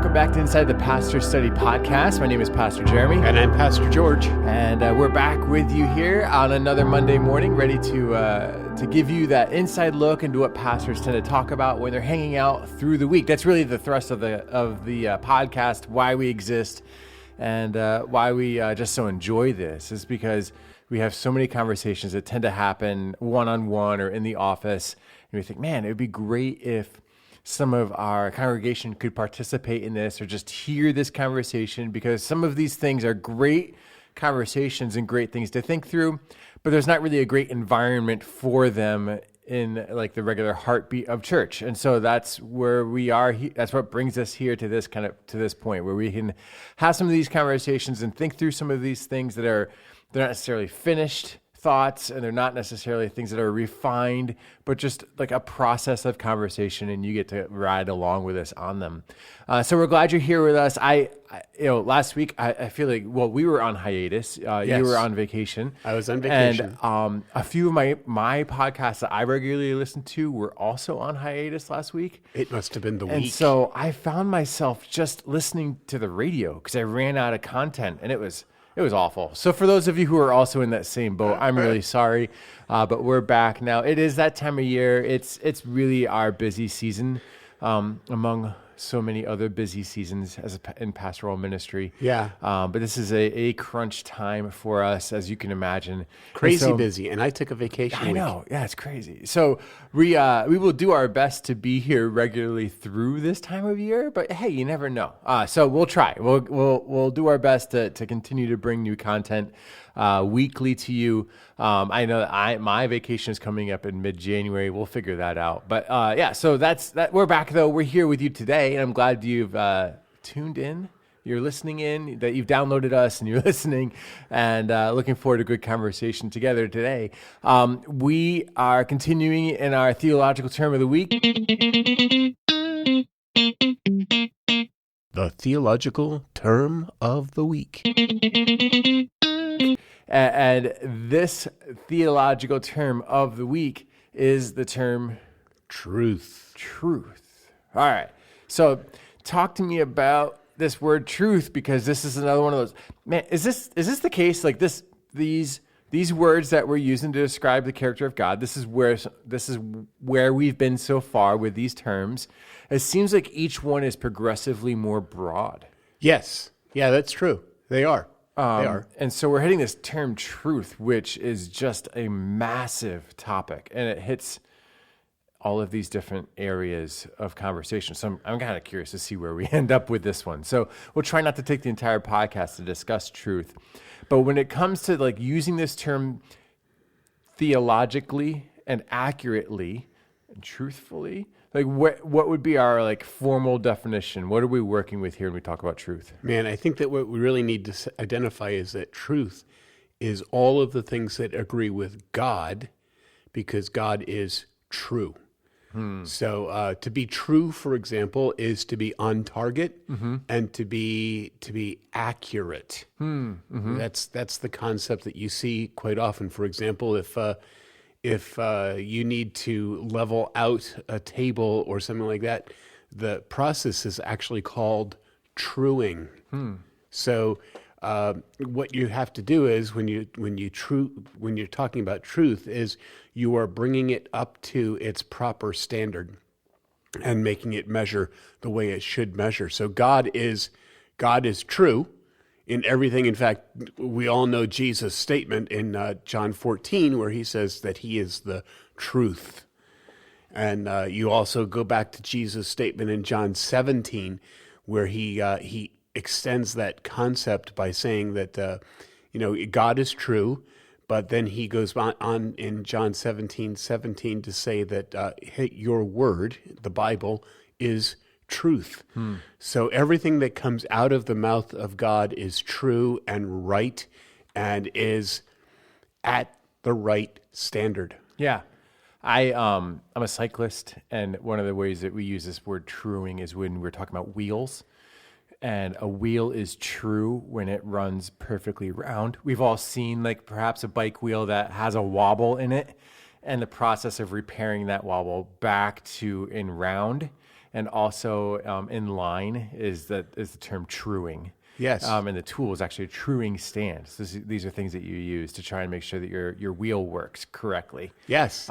welcome back to Inside the Pastor Study Podcast. My name is Pastor Jeremy. And I'm Pastor George. And we're back with you here on another Monday morning, ready to give you that inside look into what pastors tend to talk about when they're hanging out through the week. That's really the thrust of the podcast, why we exist, and why we just so enjoy this is because we have so many conversations that tend to happen one-on-one or in the office. And we think, man, it would be great if some of our congregation could participate in this or just hear this conversation, because some of these things are great conversations and great things to think through, but there's not really a great environment for them in like the regular heartbeat of church. And so that's where we are. That's what brings us here to this point where we can have some of these conversations and think through some of these things they're not necessarily finished thoughts, and they're not necessarily things that are refined, but just like a process of conversation, and you get to ride along with us on them. So we're glad you're here with us. Last week I feel like we were on hiatus. Yes. You were on vacation. I was on vacation, and a few of my podcasts that I regularly listen to were also on hiatus last week. It must have been the week. And so I found myself just listening to the radio because I ran out of content, and it was awful. So for those of you who are also in that same boat, I'm really sorry, but we're back now. It is that time of year. It's really our busy season, among so many other busy seasons in pastoral ministry. Yeah. But this is a crunch time for us, as you can imagine. Crazy busy, and I took a vacation week. I know. Yeah, it's crazy. So we will do our best to be here regularly through this time of year, but hey, you never know. So we'll try. We'll do our best to continue to bring new content weekly to you. I know that my vacation is coming up in mid-January. We'll figure that out. But so that's that. We're back though. We're here with you today, and I'm glad you've tuned in. You're listening in, that you've downloaded us and you're listening, and looking forward to a good conversation together today. We are continuing in our theological term of the week. The theological term of the week. And this theological term of the week is the term truth. Truth. All right. So talk to me about this word truth, because this is another one of those. Man, is this the case? Like these words that we're using to describe the character of God. This is where we've been so far with these terms. It seems like each one is progressively more broad. Yes. Yeah, that's true. They are. They are. And so we're hitting this term truth, which is just a massive topic, and it hits all of these different areas of conversation. So I'm kind of curious to see where we end up with this one. So we'll try not to take the entire podcast to discuss truth. But when it comes to like using this term theologically and accurately and truthfully, like what would be our like formal definition? What are we working with here when we talk about truth? Man, I think that what we really need to identify is that truth is all of the things that agree with God, because God is true. So to be true, for example, is to be on target and to be accurate. That's the concept that you see quite often. For example, if you need to level out a table or something like that, the process is actually called truing. So what you have to do is when you're talking about truth is you are bringing it up to its proper standard and making it measure the way it should measure. So God is true in everything. In fact, we all know Jesus' statement in John 14 where he says that he is the truth. And you also go back to Jesus' statement in John 17 where he extends that concept by saying that God is true, but then he goes on in John 17:17 to say that your word, the Bible, is truth. So everything that comes out of the mouth of God is true and right and is at the right standard. Yeah. I'm a cyclist, and one of the ways that we use this word truing is when we're talking about wheels. And a wheel is true when it runs perfectly round. We've all seen like perhaps a bike wheel that has a wobble in it, and the process of repairing that wobble back to in round and also in line is the term truing. Yes. And the tool is actually a truing stand. So these are things that you use to try and make sure that your wheel works correctly. Yes.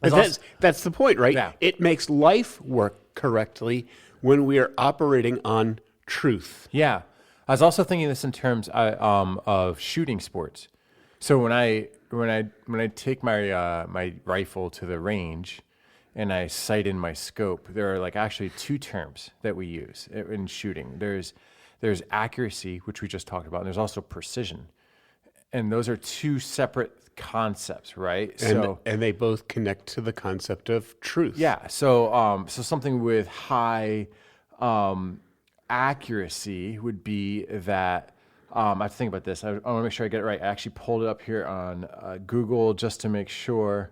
There's That's the point, right? Yeah. It makes life work correctly when we are operating on truth. Yeah, I was also thinking this in terms of shooting sports. So when I take my my rifle to the range and I sight in my scope, there are like actually two terms that we use in shooting. There's accuracy, which we just talked about, and there's also precision, and those are two separate concepts, right? And they both connect to the concept of truth. Yeah. So something with high accuracy would be that I have to think about this. I want to make sure I get it right. I actually pulled it up here on Google just to make sure.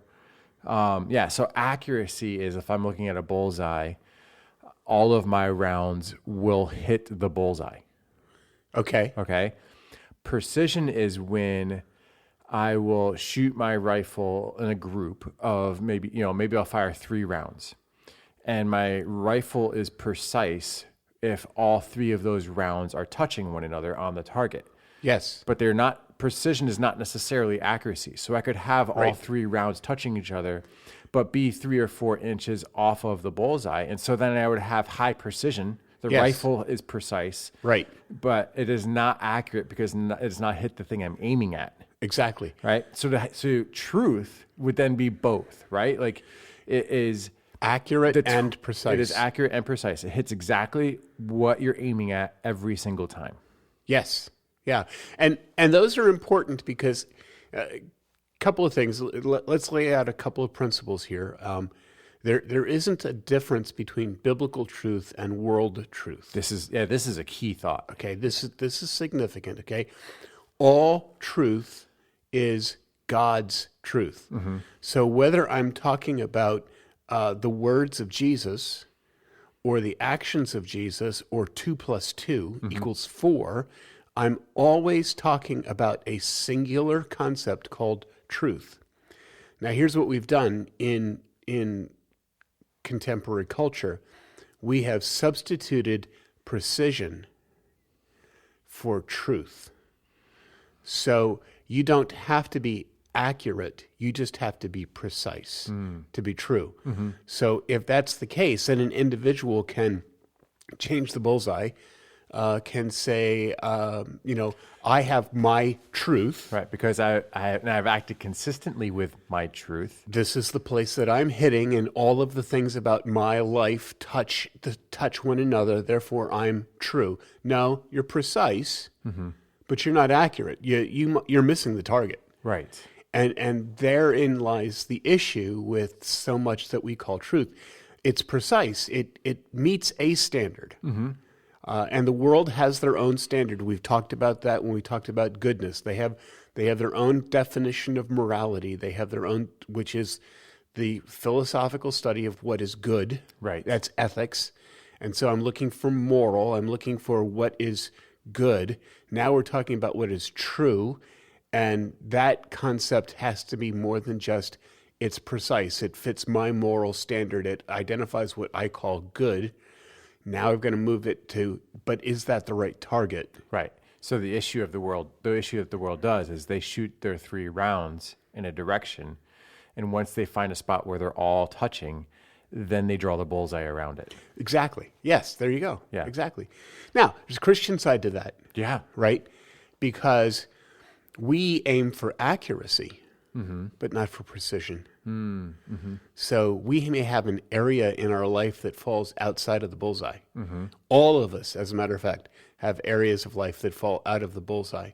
So accuracy is if I'm looking at a bullseye, all of my rounds will hit the bullseye. Okay. Okay. Precision is when I will shoot my rifle in a group of maybe I'll fire 3 rounds, and my rifle is precise if all 3 of those rounds are touching one another on the target. Yes. But they're not. Precision is not necessarily accuracy. So I could have all Right. 3 rounds touching each other, but be 3 or 4 inches off of the bullseye, and so then I would have high precision. The Yes. rifle is precise, Right. but it is not accurate because it's not hit the thing I'm aiming at. Exactly. Right. So truth would then be both, right? Like it is Accurate and precise. It is accurate and precise. It hits exactly what you're aiming at every single time. Yes. Yeah. And those are important because a couple of things. Let's lay out a couple of principles here. There isn't a difference between biblical truth and world truth. This is a key thought. Okay, this is significant. Okay, all truth is God's truth. Mm-hmm. So whether I'm talking about the words of Jesus or the actions of Jesus or 2 + 2 equals 4, I'm always talking about a singular concept called truth. Now, here's what we've done in contemporary culture. We have substituted precision for truth. So you don't have to be accurate, you just have to be precise to be true. Mm-hmm. So if that's the case, then an individual can change the bullseye, can say, I have my truth. Right, because I've acted consistently with my truth. This is the place that I'm hitting, and all of the things about my life touch one another. Therefore, I'm true. No, you're precise, but you're not accurate. You're missing the target. Right. And therein lies the issue with so much that we call truth. It's precise. It meets a standard. And the world has their own standard. We've talked about that when we talked about goodness. They have their own definition of morality. They have their own, which is the philosophical study of what is good. Right. That's ethics. And so I'm looking for moral. I'm looking for what is good. Now we're talking about what is true. And that concept has to be more than just it's precise. It fits my moral standard. It identifies what I call good. Now I'm going to move it to, but is that the right target? Right. So the issue that the world does is they shoot their 3 rounds in a direction, and once they find a spot where they're all touching, then they draw the bullseye around it. Exactly. Yes, there you go. Yeah. Exactly. Now, there's a Christian side to that. Yeah. Right? Because we aim for accuracy, but not for precision. So we may have an area in our life that falls outside of the bullseye. All of us, as a matter of fact, have areas of life that fall out of the bullseye.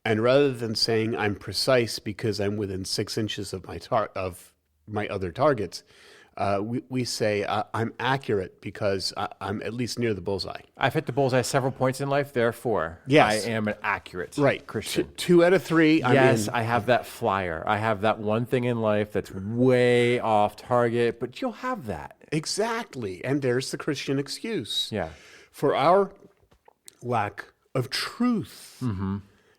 And rather than saying I'm precise because I'm within 6 inches of my other targets, we say I'm accurate because I'm at least near the bullseye. I've hit the bullseye several points in life, therefore Yes. I am an accurate Christian. 2 out of 3. Yes, I have that flyer. I have that one thing in life that's way off target, but you'll have that. Exactly. And there's the Christian excuse. Yeah. For our lack of truth.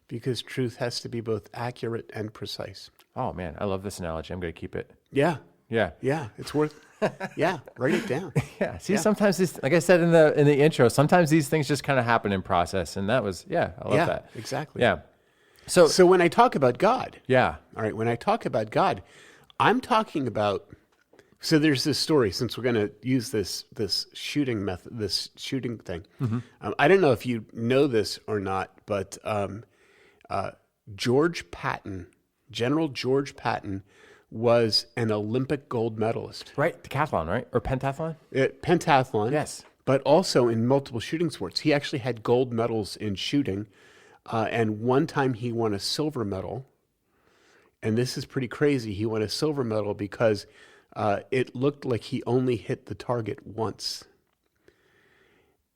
Because truth has to be both accurate and precise. Oh, man, I love this analogy. I'm going to keep it. Yeah. Yeah. Yeah, it's worth. Yeah, write it down. Yeah. See, sometimes this, like I said in the intro, sometimes these things just kind of happen in process, and that was, I love that. Exactly. Yeah. So when I talk about God, yeah. all right, when I talk about God, I'm talking about. So there's this story. Since we're going to use this shooting method, this shooting thing, I don't know if you know this or not, but George Patton, General George Patton, was an Olympic gold medalist. Right, decathlon, right? Or pentathlon? Pentathlon. Yes. But also in multiple shooting sports. He actually had gold medals in shooting. And one time he won a silver medal. And this is pretty crazy. He won a silver medal because it looked like he only hit the target once.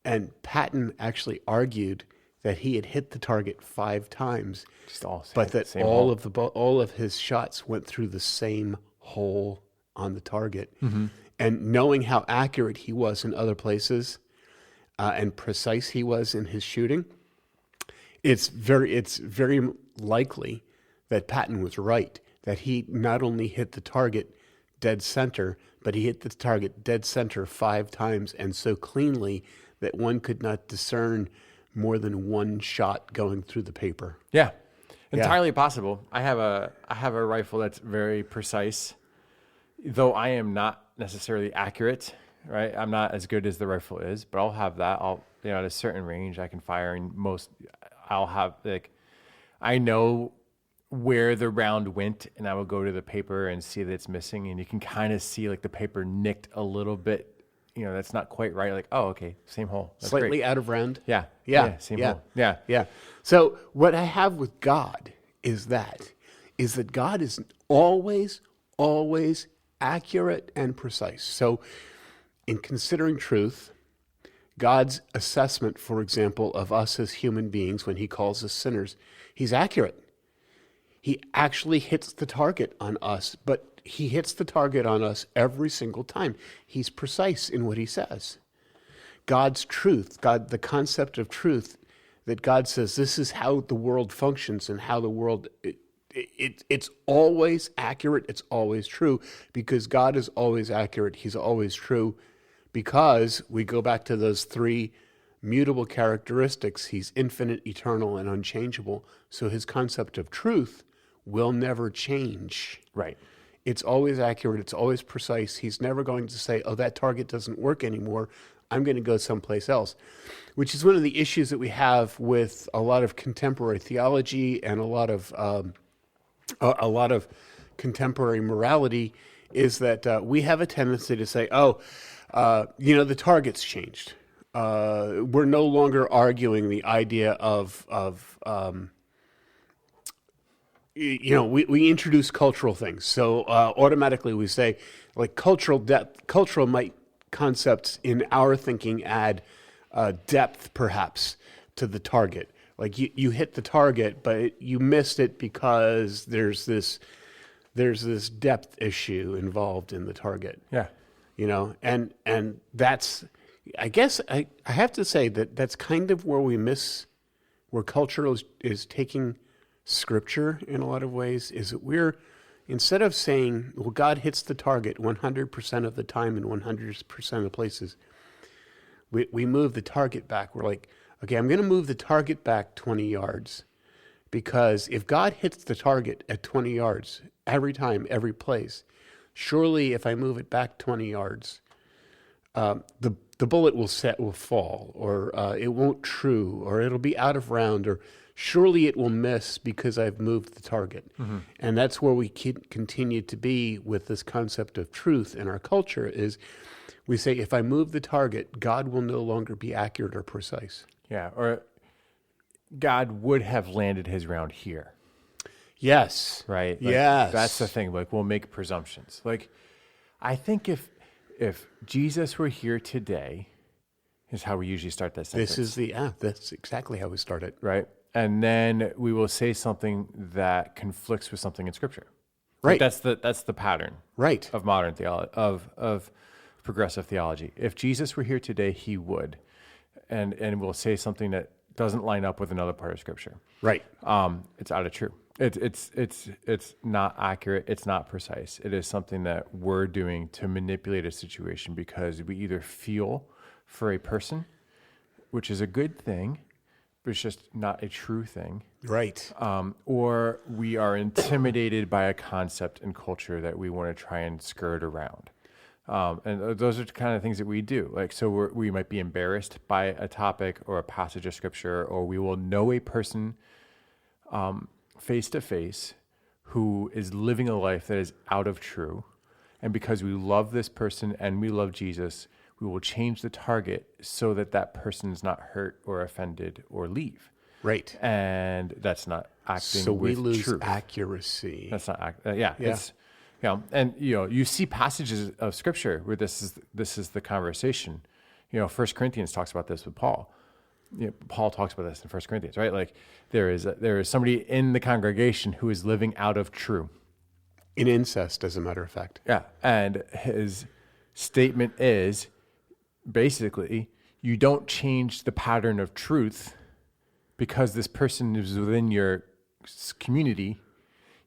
And Patton actually argued that he had hit the target 5 times, but that all of his shots went through the same hole on the target. Mm-hmm. And knowing how accurate he was in other places and precise he was in his shooting, it's very likely that Patton was right, that he not only hit the target dead center, but he hit the target dead center 5 times and so cleanly that one could not discern more than one shot going through the paper. Yeah, entirely possible. I have a rifle that's very precise, though I am not necessarily accurate. Right, I'm not as good as the rifle is, but I'll have that. At a certain range, I can fire, and I'll have I know where the round went, and I will go to the paper and see that it's missing, and you can kind of see the paper nicked a little bit. That's not quite right. Like, oh, okay, same hole. That's slightly great. out of round. Yeah. Same hole. Yeah. So what I have with God is that God is always accurate and precise. So in considering truth, God's assessment, for example, of us as human beings when he calls us sinners, he's accurate. He actually hits the target on us, but he hits the target on us every single time. He's precise in what he says. God's truth, the concept of truth, that God says this is how the world functions and how the world, it's always accurate, it's always true, because God is always accurate, he's always true, because we go back to those 3 mutable characteristics. He's infinite, eternal, and unchangeable. So his concept of truth will never change. Right. It's always accurate. It's always precise. He's never going to say, oh, that target doesn't work anymore. I'm going to go someplace else, which is one of the issues that we have with a lot of contemporary theology and a lot of contemporary morality is that we have a tendency to say, the target's changed. We're no longer arguing the idea of we introduce cultural things. So automatically we say, cultural depth, concepts in our thinking add depth, perhaps, to the target. You hit the target, but you missed it because there's this depth issue involved in the target. Yeah. And that's, I guess I have to say that's kind of where we miss, where culture is taking Scripture in a lot of ways, is that we're, instead of saying, well, God hits the target 100% of the time in 100% of places, we move the target back. We're like, okay, I'm going to move the target back 20 yards, because if God hits the target at 20 yards every time, every place, surely if I move it back 20 yards, the bullet will fall, or it won't true, or it'll be out of round, or surely it will miss because I've moved the target. Mm-hmm. And that's where we continue to be with this concept of truth in our culture, is we say, if I move the target, God will no longer be accurate or precise. Yeah, or God would have landed his round here. Yes. Right? Yes. That's the thing. We'll make presumptions. I think if Jesus were here today, is how we usually start that sentence. That's exactly how we start it. Right? And then we will say something that conflicts with something in Scripture. Right. That's the pattern. Right. Of modern theology, of progressive theology. If Jesus were here today, he would, and we'll say something that doesn't line up with another part of Scripture. Right. It's out of true. It's not accurate. It's not precise. It is something that we're doing to manipulate a situation because we either feel for a person, which is a good thing, but it's just not a true thing. Right. Or we are intimidated by a concept and culture that we want to try and skirt around. And those are the kind of things that we do. Like, so we might be embarrassed by a topic or a passage of scripture, or we will know a person face to face who is living a life that is out of true. And because we love this person and we love Jesus, we will change the target so that that person is not hurt or offended or leave. Right. And that's not acting So we with lose truth. accuracy. That's not, it's, and you see passages of scripture where this is the conversation. 1 Corinthians talks about this with Paul. Paul talks about this in 1 Corinthians, right? Like there is somebody in the congregation who is living out of true. In incest, as a matter of fact. Yeah. And his statement is basically, you don't change the pattern of truth because this person is within your community.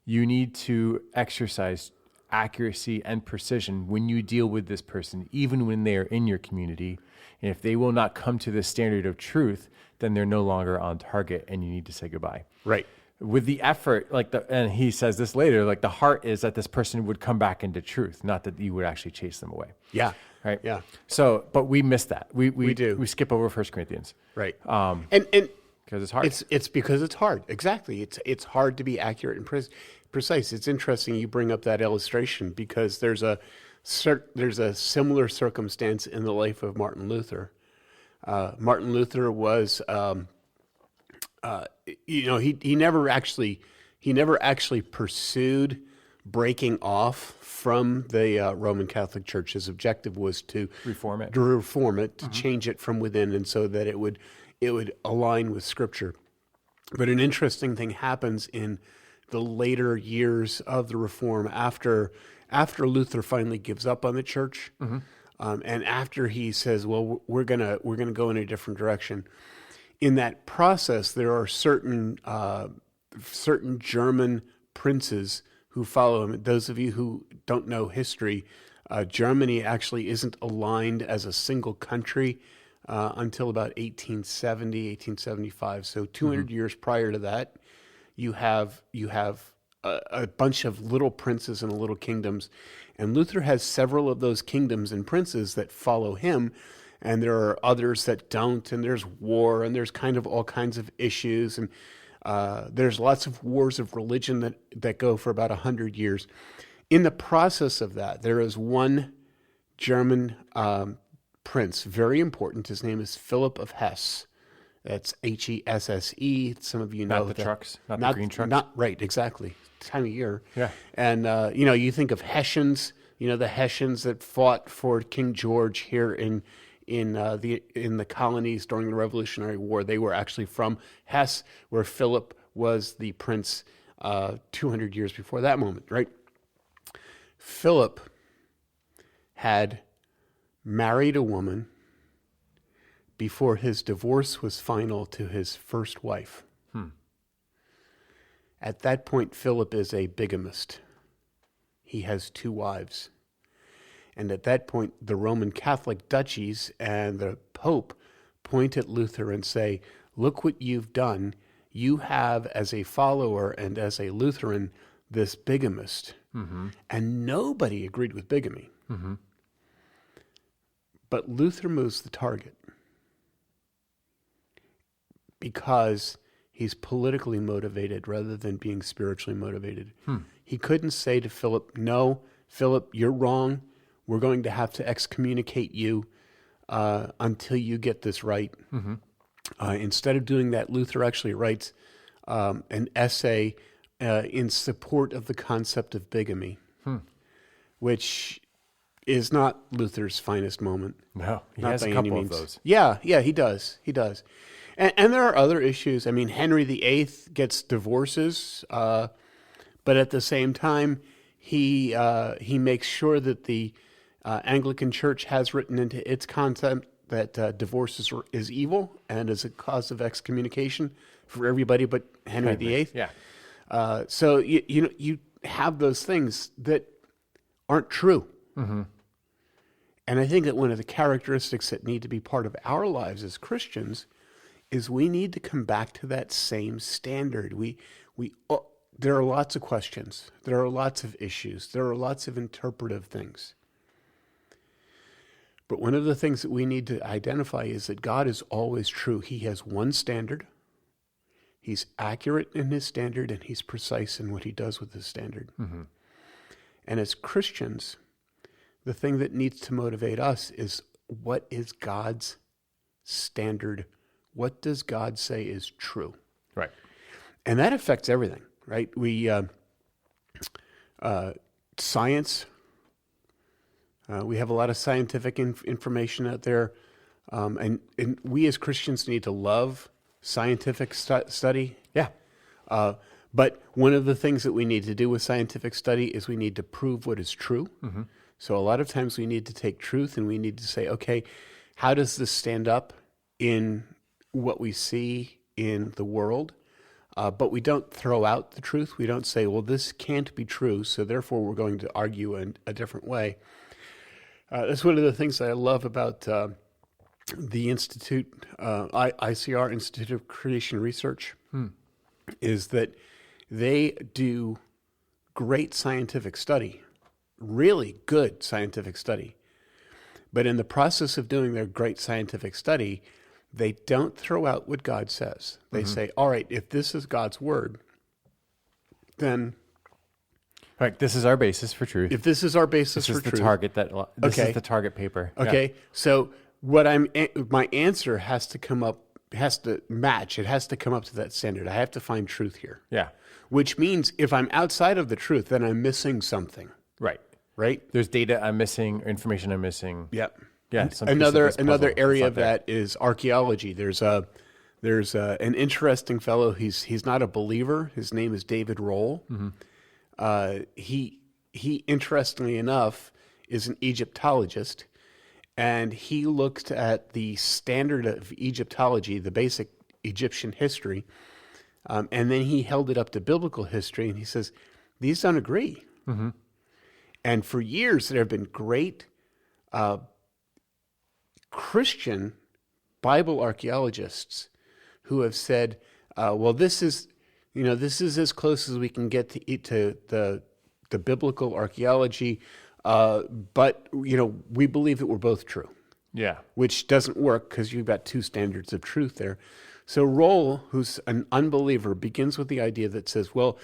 You need to exercise accuracy and precision when you deal with this person, even when they are in your community. And if they will not come to the standard of truth, then they're no longer on target and you need to say goodbye. Right. With the effort, and he says this later, like the heart is that this person would come back into truth, not that you would actually chase them away. Yeah. Right. Yeah. So, but we miss that. We do. We skip over 1 Corinthians. Right. And because it's hard. It's because it's hard. Exactly. It's hard to be accurate and precise. It's interesting you bring up that illustration because there's a similar circumstance in the life of Martin Luther. Martin Luther was, he never actually pursued breaking off from the Roman Catholic Church. His objective was to reform it, to change it from within, and so that it would align with Scripture. But an interesting thing happens in the later years of the Reform after Luther finally gives up on the church, and after he says, "Well, we're gonna go in a different direction." In that process, there are certain German princes who follow him. Those of you who don't know history, Germany actually isn't aligned as a single country until about 1870, 1875. So 200 years prior to that, you have a bunch of little princes and little kingdoms. And Luther has several of those kingdoms and princes that follow him. And there are others that don't. And there's war, and there's kind of all kinds of issues. And there's lots of wars of religion that go for about 100 years. In the process of that, there is one German prince, very important. His name is Philip of Hesse. That's Hesse. Some of you know not the trucks, not the green trucks. Not right, exactly. Time of year. Yeah. And you think of Hessians. The Hessians that fought for King George here in the colonies during the Revolutionary War. They were actually from Hesse, where Philip was the prince 200 years before that moment. Right. Philip had married a woman before his divorce was final to his first wife. At that point, Philip is a bigamist. He has 2 wives. And at that point, the Roman Catholic duchies and the Pope point at Luther and say, "Look what you've done. You have, as a follower and as a Lutheran, this bigamist." And nobody agreed with bigamy. But Luther moves the target because he's politically motivated rather than being spiritually motivated. He couldn't say to Philip, "No, Philip, you're wrong. We're going to have to excommunicate you until you get this right." Instead of doing that, Luther actually writes an essay in support of the concept of bigamy, which is not Luther's finest moment. No, he Not has by a any couple of means. those. Yeah, he does. And there are other issues. I mean, Henry VIII gets divorces, but at the same time, he makes sure that the Anglican Church has written into its concept that divorce is evil and is a cause of excommunication for everybody but Henry VIII. Yeah. So you have those things that aren't true. And I think that one of the characteristics that need to be part of our lives as Christians is we need to come back to that same standard. There are lots of questions. There are lots of issues. There are lots of interpretive things. But one of the things that we need to identify is that God is always true. He has one standard. He's accurate in his standard, and he's precise in what he does with his standard. And as Christians, the thing that needs to motivate us is, what is God's standard? What does God say is true? Right. And that affects everything, right? Science, we have a lot of scientific information out there. And we as Christians need to love scientific study. Yeah. But one of the things that we need to do with scientific study is we need to prove what is true. So a lot of times we need to take truth and we need to say, okay, how does this stand up in what we see in the world? But we don't throw out the truth. We don't say, well, this can't be true, so therefore we're going to argue in a different way. That's one of the things that I love about the Institute, ICR, Institute of Creation Research, is that they do great scientific study, really good scientific study. But in the process of doing their great scientific study, they don't throw out what God says. They say, all right, if this is God's word, then... Right, this is our basis for truth. If this is our basis for truth... This is the target paper. Okay, so my answer has to match. It has to come up to that standard. I have to find truth here. Yeah. Which means if I'm outside of the truth, then I'm missing something. Right. Right? There's data I'm missing, information I'm missing. Yep. Yeah. Another area of that is archaeology. There's an interesting fellow. He's not a believer. His name is David Roll. He interestingly enough is an Egyptologist, and he looked at the standard of Egyptology, the basic Egyptian history, and then he held it up to biblical history, and he says, these don't agree. And for years, there have been great Christian Bible archaeologists who have said, well, this is as close as we can get to the biblical archaeology, but we believe that we're both true. Yeah. Which doesn't work because you've got two standards of truth there. So Roll, who's an unbeliever, begins with the idea that says, well,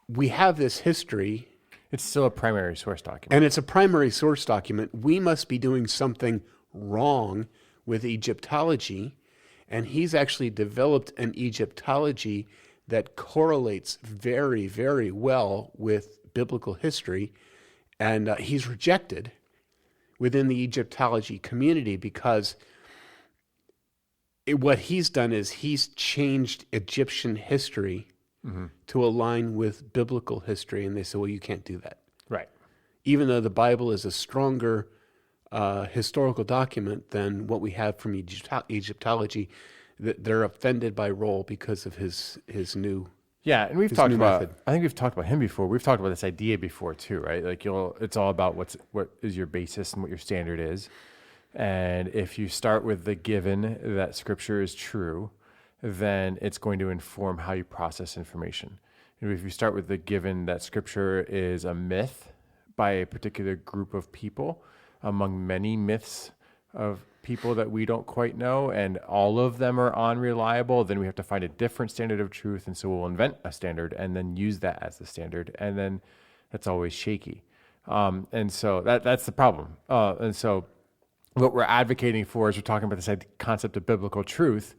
we have this history. It's still a primary source document. And it's a primary source document. We must be doing something wrong with Egyptology. And he's actually developed an Egyptology that correlates very, very well with biblical history. And he's rejected within the Egyptology community because what he's done is he's changed Egyptian history to align with biblical history. And they say, well, you can't do that. Right. Even though the Bible is a stronger historical document than what we have from Egyptology, they're offended by Roll because of his new Yeah, and his new method. I think we've talked about him before. We've talked about this idea before too, right? Like it's all about what is your basis and what your standard is. And if you start with the given that Scripture is true, then it's going to inform how you process information. And if you start with the given that Scripture is a myth by a particular group of people, among many myths of people that we don't quite know, and all of them are unreliable, then we have to find a different standard of truth. And so we'll invent a standard and then use that as the standard. And then that's always shaky. And so that's the problem. And so what we're advocating for is we're talking about this concept of biblical truth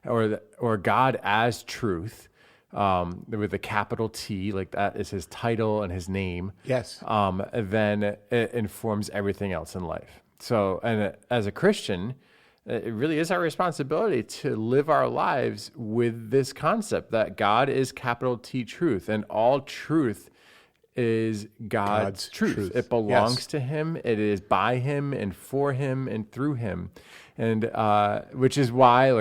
or God as truth, with a capital T, like that is his title and his name. Yes. Then it informs everything else in life. So, and as a Christian, it really is our responsibility to live our lives with this concept that God is capital T truth, and all truth is God's truth. It belongs to him. It is by him and for him and through him. And which is why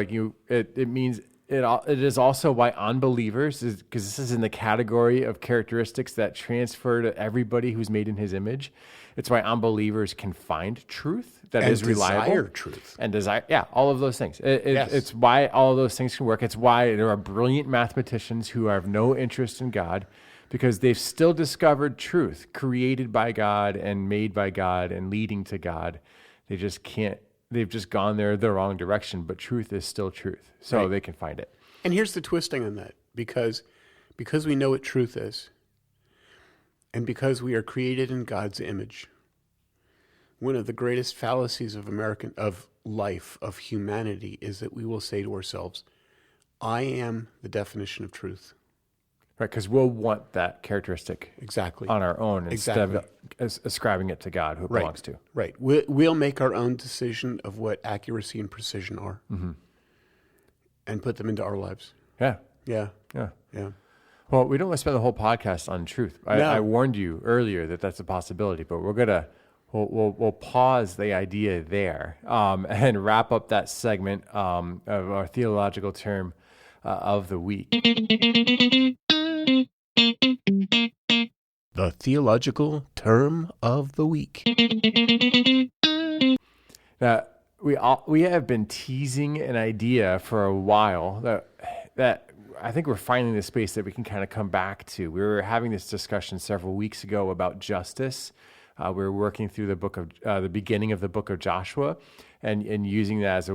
it means it is also why unbelievers, because this is in the category of characteristics that transfer to everybody who's made in his image. It's why unbelievers can find truth that is reliable. Desire truth. And desire, all of those things. Yes. It's why all of those things can work. It's why there are brilliant mathematicians who have no interest in God, because they've still discovered truth created by God and made by God and leading to God. They just can't. They've just gone the wrong direction, but truth is still truth. So they can find it. And here's the twisting on that, because we know what truth is, and because we are created in God's image, one of the greatest fallacies of life, of humanity, is that we will say to ourselves, I am the definition of truth. Right, because we'll want that characteristic Exactly. on our own instead of ascribing it to God, who it belongs to. Right. We'll make our own decision of what accuracy and precision are, and put them into our lives. Yeah. Yeah. Yeah. Yeah. Well, we don't want to spend the whole podcast on truth. I warned you earlier that that's a possibility, but we'll pause the idea there and wrap up that segment of our theological term of the week. The theological term of the week. Now, we have been teasing an idea for a while that I think we're finding the space that we can kind of come back to. We were having this discussion several weeks ago about justice. We were working through the beginning of the book of Joshua, and using that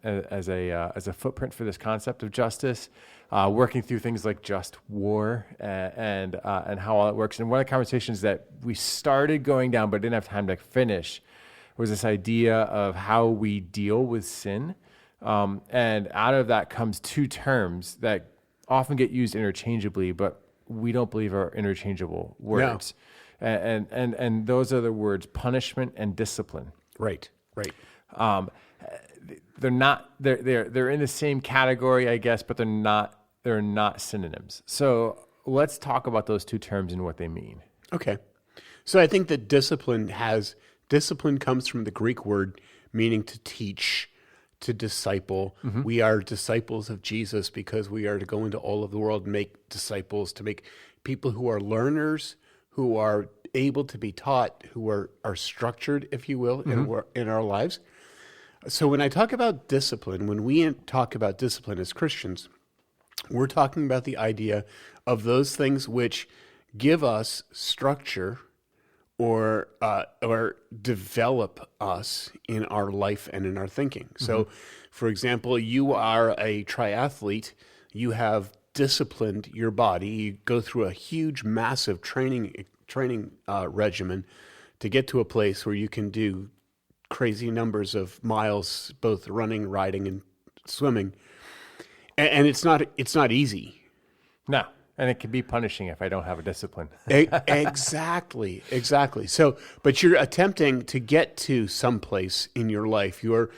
as a footprint for this concept of justice. Working through things like just war and how all it works. And one of the conversations that we started going down but didn't have time to finish was this idea of how we deal with sin. And out of that comes two terms that often get used interchangeably, but we don't believe are interchangeable words. No. And those are the words punishment and discipline. Right. They're not. They're in the same category, I guess, but they're not synonyms. So let's talk about those two terms and what they mean. Okay. So I think that discipline comes from the Greek word meaning to teach, to disciple. Mm-hmm. We are disciples of Jesus because we are to go into all of the world and make disciples, to make people who are learners, who are able to be taught, who are structured, if you will, in our lives. So when I talk about discipline, when we talk about discipline as Christians, we're talking about the idea of those things which give us structure or develop us in our life and in our thinking. Mm-hmm. So, for example, you are a triathlete. You have disciplined your body. You go through a huge, massive training regimen to get to a place where you can do crazy numbers of miles, both running, riding, and swimming. And it's not easy. No, and it can be punishing if I don't have a discipline. Exactly. So, but you're attempting to get to some place in your life. You're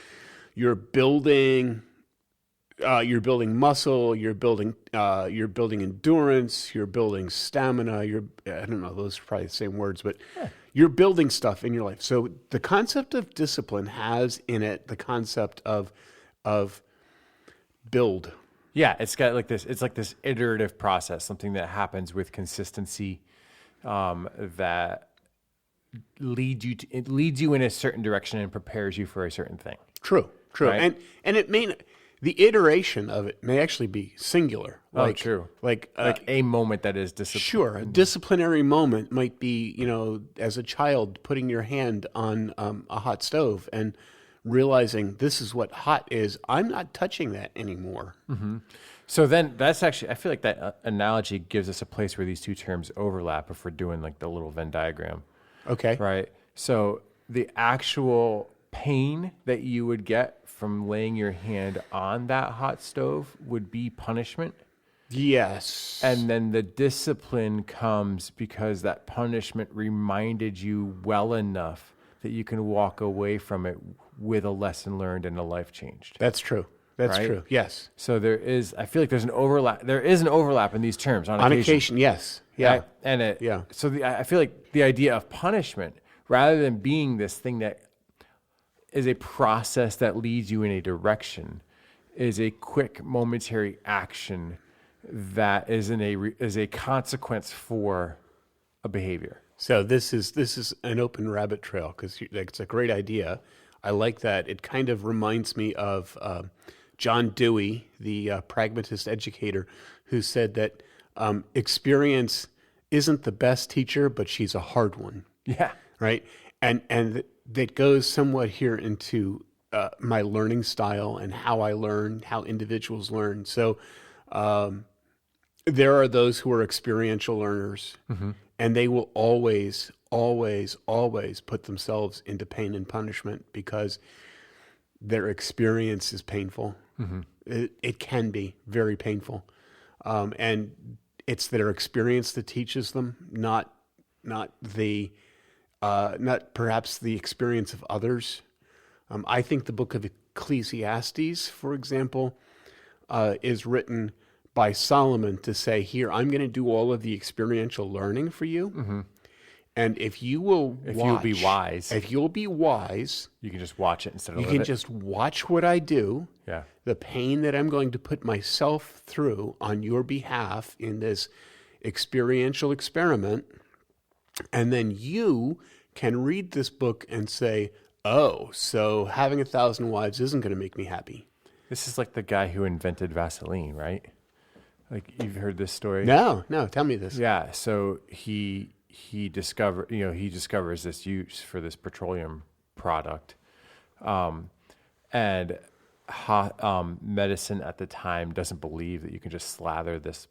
building muscle. You're building endurance. You're building stamina. I don't know. Those are probably the same words, but you're building stuff in your life. So the concept of discipline has in it the concept of build. Yeah, it's got like this. It's like this iterative process, something that happens with consistency, that leads you in a certain direction and prepares you for a certain thing. True, right? and it may the iteration of it may actually be singular. True. Like a moment that is discipline. Sure, a disciplinary moment might be, as a child putting your hand on a hot stove and realizing this is what hot is. I'm not touching that anymore. Mm-hmm. So then that's actually, I feel like that analogy gives us a place where these two terms overlap if we're doing like the little Venn diagram. Okay. Right. So the actual pain that you would get from laying your hand on that hot stove would be punishment. Yes. And then the discipline comes because that punishment reminded you well enough that you can walk away from it with a lesson learned and a life changed. That's true. That's right? true. Yes. So I feel like there's an overlap. There is an overlap in these terms on occasion. Yes. Yeah. Right? And I feel like the idea of punishment, rather than being this thing that is a process that leads you in a direction, is a quick momentary action that is a consequence for a behavior. So this is an open rabbit trail because it's a great idea. I like that. It kind of reminds me of John Dewey, the pragmatist educator, who said that experience isn't the best teacher, but she's a hard one. Yeah. Right. And that goes somewhat here into my learning style and how I learn, how individuals learn. So there are those who are experiential learners, and they will always, always, always put themselves into pain and punishment because their experience is painful. It can be very painful. And it's their experience that teaches them, not perhaps the experience of others. I think the book of Ecclesiastes, for example, is written by Solomon to say, here, I'm going to do all of the experiential learning for you. And if you'll be wise, You can just watch it instead of you live can it. just watch what I do, Yeah. the pain that I'm going to put myself through on your behalf in this experiential experiment. And then you can read this book and say, oh, so having 1,000 wives isn't going to make me happy. This is like the guy who invented Vaseline, right? Like, you've heard this story? No, tell me this. Yeah. So he discovers this use for this petroleum product, and medicine at the time doesn't believe that you can just slather this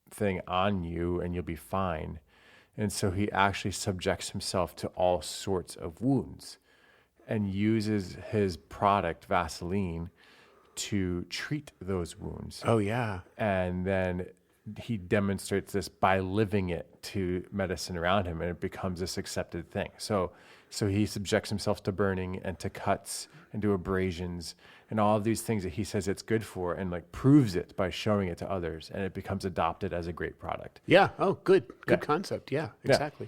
thing on you and you'll be fine. And so he actually subjects himself to all sorts of wounds and uses his product, Vaseline, to treat those wounds. Oh, yeah. And then he demonstrates this by living it to medicine around him, and it becomes this accepted thing. So he subjects himself to burning and to cuts and to abrasions and all of these things that he says it's good for, and like proves it by showing it to others, and it becomes adopted as a great product. Yeah. Oh, good Yeah. concept. Yeah, exactly.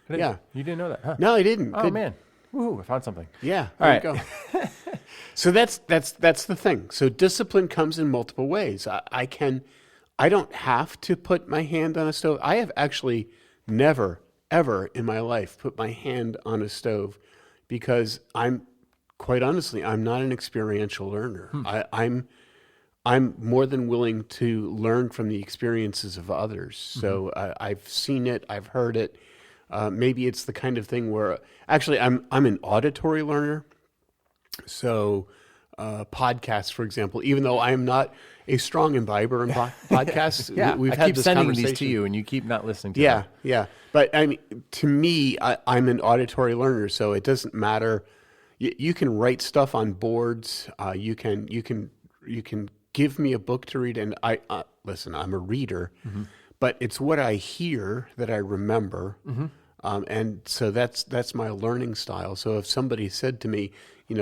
You didn't know that, huh? No, I didn't. Oh, Good. man. Woohoo, I found something. Yeah. All There right. you go. So that's the thing. So discipline comes in multiple ways. I don't have to put my hand on a stove. I have actually never, ever in my life put my hand on a stove because quite honestly, I'm not an experiential learner. I'm more than willing to learn from the experiences of others. So I've seen it, I've heard it. Maybe it's the kind of thing where actually I'm an auditory learner. So podcasts, for example, even though I am not a strong imbiber in podcasts, Yeah, we've I had keep this sending conversation. these to you, and you keep not listening to them. Yeah. But I mean, to me, I'm an auditory learner, so it doesn't matter. You can write stuff on boards. You can give me a book to read, and listen. I'm a reader, but it's what I hear that I remember, and so that's my learning style. So if somebody said to me,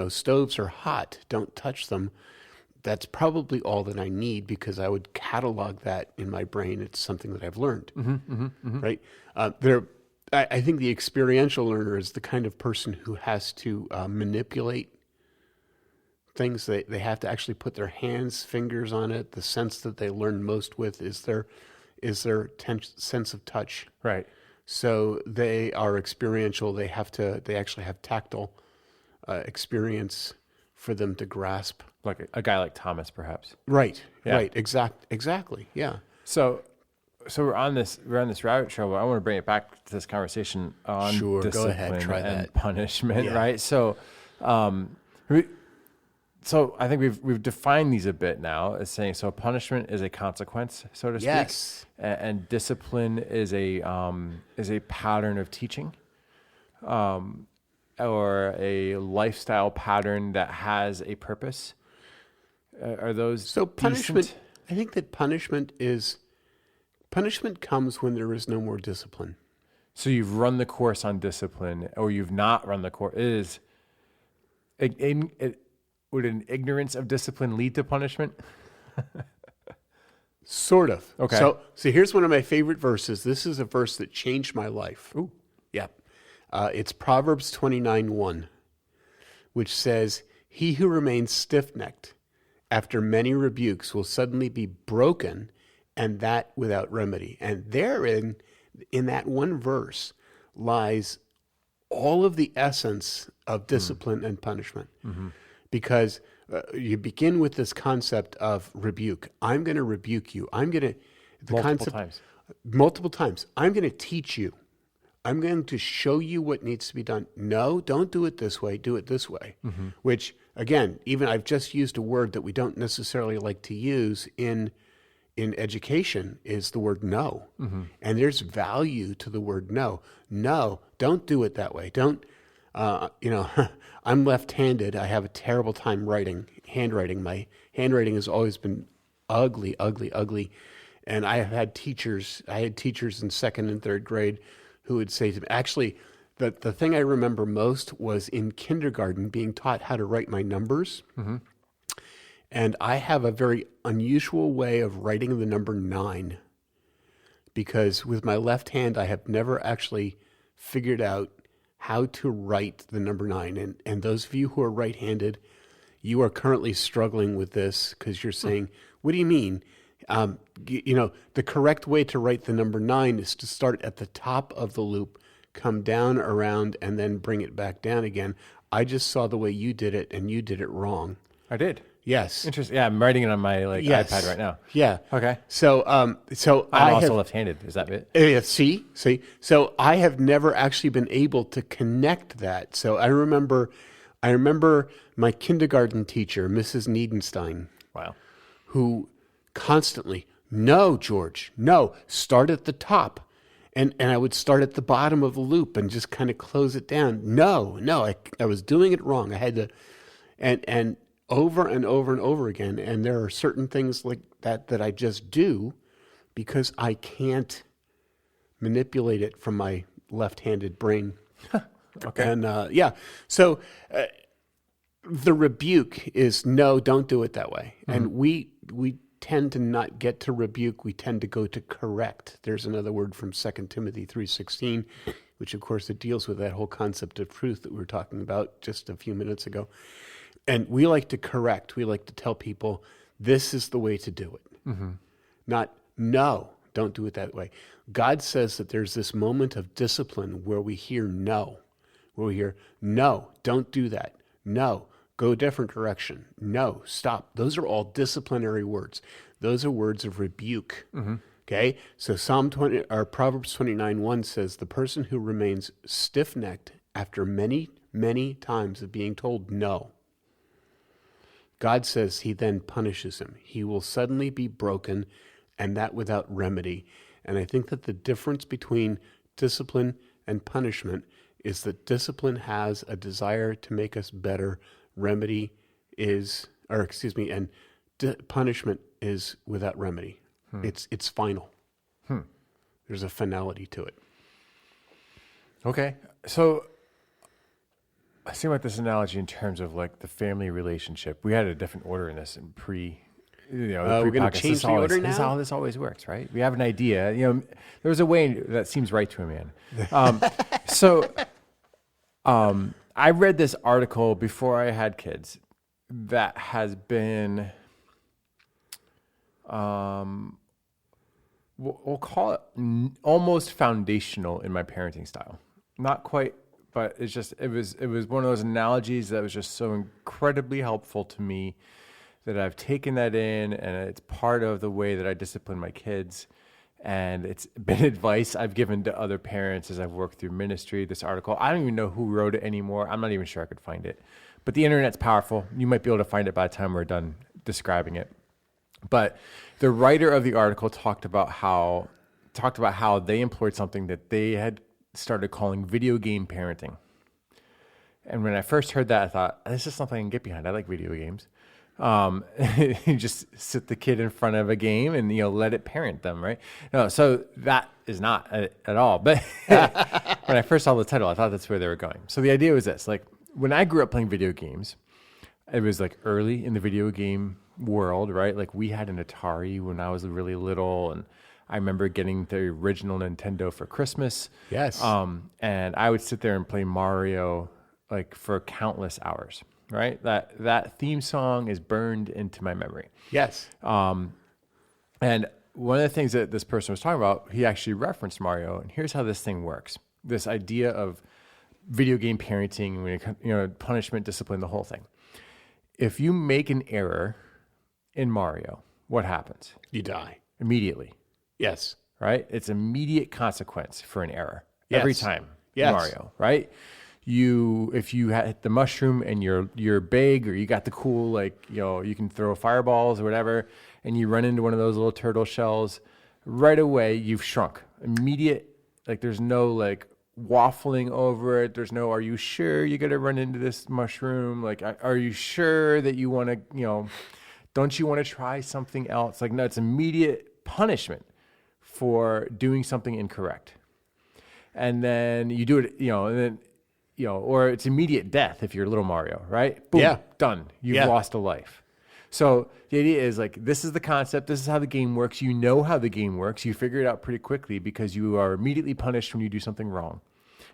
stoves are hot, don't touch them, that's probably all that I need because I would catalog that in my brain. It's something that I've learned, right? I think the experiential learner is the kind of person who has to manipulate things. They have to actually put their hands, fingers on it. The sense that they learn most with is their sense of touch. Right. So they are experiential. They actually have tactile experience for them to grasp. Like a guy like Thomas, perhaps. Right. Yeah. Right. Exactly. Yeah. So we're on this rabbit trail. But I want to bring it back to this conversation on Sure, go discipline ahead, try and that. punishment, Yeah. right? So, so I think we've defined these a bit now as saying so punishment is a consequence, so to speak, Yes. and discipline is a pattern of teaching, or a lifestyle pattern that has a purpose. Are those So punishment, decent? I think that punishment comes when there is no more discipline. So you've run the course on discipline, or you've not run the course. Would an ignorance of discipline lead to punishment? Sort of. Okay. So here's one of my favorite verses. This is a verse that changed my life. Ooh. Yeah. It's Proverbs 29:1, which says, "He who remains stiff-necked after many rebukes, will suddenly be broken, and that without remedy. And therein, in that one verse, lies all of the essence of discipline and punishment. Because you begin with this concept of rebuke. I'm going to rebuke you. Multiple times. I'm going to teach you. I'm going to show you what needs to be done. No, don't do it this way. Do it this way. Which, again, even I've just used a word that we don't necessarily like to use in education is the word no. And there's value to the word no. No, don't do it that way. Don't, I'm left-handed. I have a terrible time handwriting. My handwriting has always been ugly. And I had teachers in second and third grade who would say to me, actually, the thing I remember most was in kindergarten being taught how to write my numbers. And I have a very unusual way of writing the number 9 because with my left hand, I have never actually figured out how to write the number 9. And those of you who are right-handed, you are currently struggling with this because you're saying, what do you mean? The correct way to write the number 9 is to start at the top of the loop, come down around, and then bring it back down again. I just saw the way you did it, and you did it wrong. I did. Yes. Interesting. Yeah, I'm writing it on my iPad right now. Yeah. Okay. So I'm also left-handed. Is that it? See. So I have never actually been able to connect that. So I remember my kindergarten teacher, Mrs. Niedenstein. Wow. Who constantly, no, George, no, start at the top. And I would start at the bottom of the loop and just kind of close it down. No, I was doing it wrong. I had to, and over and over and over again. And there are certain things like that I just do because I can't manipulate it from my left-handed brain. Okay. And so the rebuke is no, don't do it that way. And we tend to not get to rebuke. We tend to go to correct. There's another word from 2 Timothy 3:16, which of course it deals with that whole concept of truth that we were talking about just a few minutes ago. And we like to correct. We like to tell people, this is the way to do it. Not, no, don't do it that way. God says that there's this moment of discipline where we hear no. Where we hear, no, don't do that. No, go a different direction. No, stop. Those are all disciplinary words. Those are words of rebuke. Okay? So Proverbs 29:1 says, the person who remains stiff-necked after many, many times of being told no, God says he then punishes him. He will suddenly be broken, and that without remedy. And I think that the difference between discipline and punishment is that discipline has a desire to make us better. Remedy is, and punishment is without remedy. It's final. There's a finality to it. Okay. So I think about this analogy in terms of like the family relationship. We had a different order in this in we're going to change the order now? This is how this always works, right? We have an idea. There's a way that seems right to a man. I read this article before I had kids that has been, we'll call it almost foundational in my parenting style. Not quite, but it was one of those analogies that was just so incredibly helpful to me that I've taken that in, and it's part of the way that I discipline my kids. And it's been advice I've given to other parents as I've worked through ministry. This article, I don't even know who wrote it anymore. I'm not even sure I could find it. But the internet's powerful. You might be able to find it by the time we're done describing it. But the writer of the article talked about how they employed something that they had started calling video game parenting. And when I first heard that, I thought, this is something I can get behind. I like video games. You just sit the kid in front of a game and, let it parent them, right? No, so that is not at all. But when I first saw the title, I thought that's where they were going. So the idea was this, like when I grew up playing video games, it was like early in the video game world, right? Like we had an Atari when I was really little, and I remember getting the original Nintendo for Christmas. Yes. And I would sit there and play Mario like for countless hours. right? That theme song is burned into my memory. Yes. And one of the things that this person was talking about, he actually referenced Mario, and here's how this thing works. This idea of video game parenting, punishment, discipline, the whole thing. If you make an error in Mario, what happens? You die. Immediately. Yes. Right? It's immediate consequence for an error. Yes. Every time. Yes. Mario, right? If you hit the mushroom and you're big, or you got the cool, you can throw fireballs or whatever, and you run into one of those little turtle shells, right away you've shrunk. Immediate, there's no waffling over it. There's no, are you sure you're going to run into this mushroom? Are you sure that you want to, don't you want to try something else? No, it's immediate punishment for doing something incorrect. And then you do it, or it's immediate death if you're little Mario, right? Boom, yeah. Done. You've lost a life. So the idea is this is the concept. This is how the game works. You know how the game works. You figure it out pretty quickly because you are immediately punished when you do something wrong.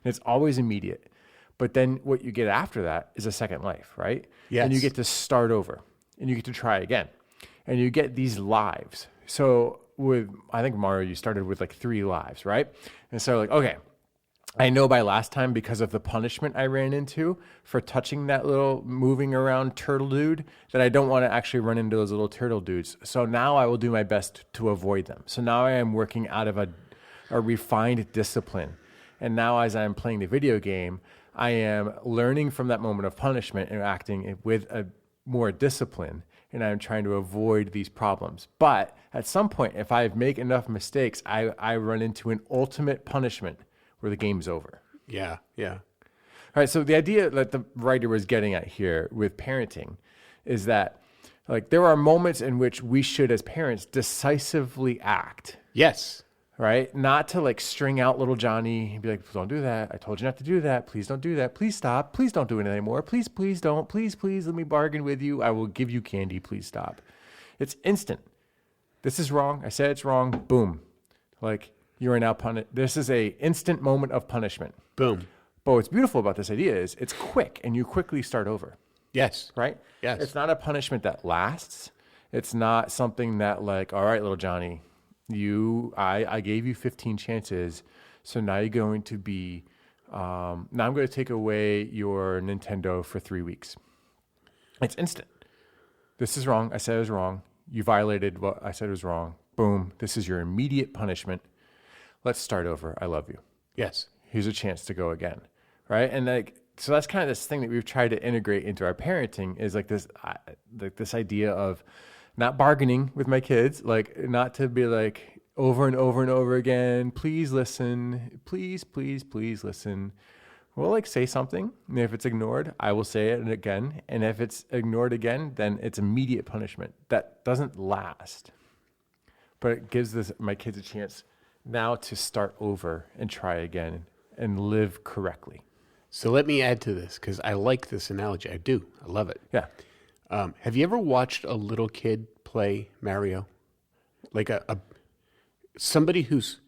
And it's always immediate. But then what you get after that is a second life, right? Yes. And you get to start over and you get to try again. And you get these lives. So I think Mario, you started with 3 lives, right? And so okay, I know by last time, because of the punishment I ran into for touching that little moving around turtle dude, that I don't want to actually run into those little turtle dudes. So now I will do my best to avoid them. So now I am working out of a refined discipline. And now as I'm playing the video game, I am learning from that moment of punishment and acting with a more discipline. And I'm trying to avoid these problems. But at some point, if I make enough mistakes, I run into an ultimate punishment where the game's over. Yeah, yeah. All right, so the idea that the writer was getting at here with parenting is that there are moments in which we should, as parents, decisively act. Yes. Right? Not to string out little Johnny and be like, don't do that. I told you not to do that. Please don't do that. Please stop. Please don't do it anymore. Please, please don't. Please, please let me bargain with you. I will give you candy. Please stop. It's instant. This is wrong. I said it's wrong. Boom. You are now punished. This is a instant moment of punishment. Boom. But what's beautiful about this idea is it's quick and you quickly start over. Yes. Right? Yes. It's not a punishment that lasts. It's not something that all right, little Johnny, I gave you 15 chances. So now you're going to be, now I'm going to take away your Nintendo for 3 weeks. It's instant. This is wrong. I said it was wrong. You violated what I said was wrong. Boom. This is your immediate punishment. Let's start over. I love you. Yes. Here's a chance to go again. Right. And so that's kind of this thing that we've tried to integrate into our parenting is this idea of not bargaining with my kids, not to be over and over and over again, please listen, please, please, please listen. We'll say something, and if it's ignored, I will say it again. And if it's ignored again, then it's immediate punishment. That doesn't last. But it gives my kids a chance now to start over and try again and live correctly. So let me add to this, because I like this analogy. I do. I love it. Yeah. Have you ever watched a little kid play Mario? Somebody who's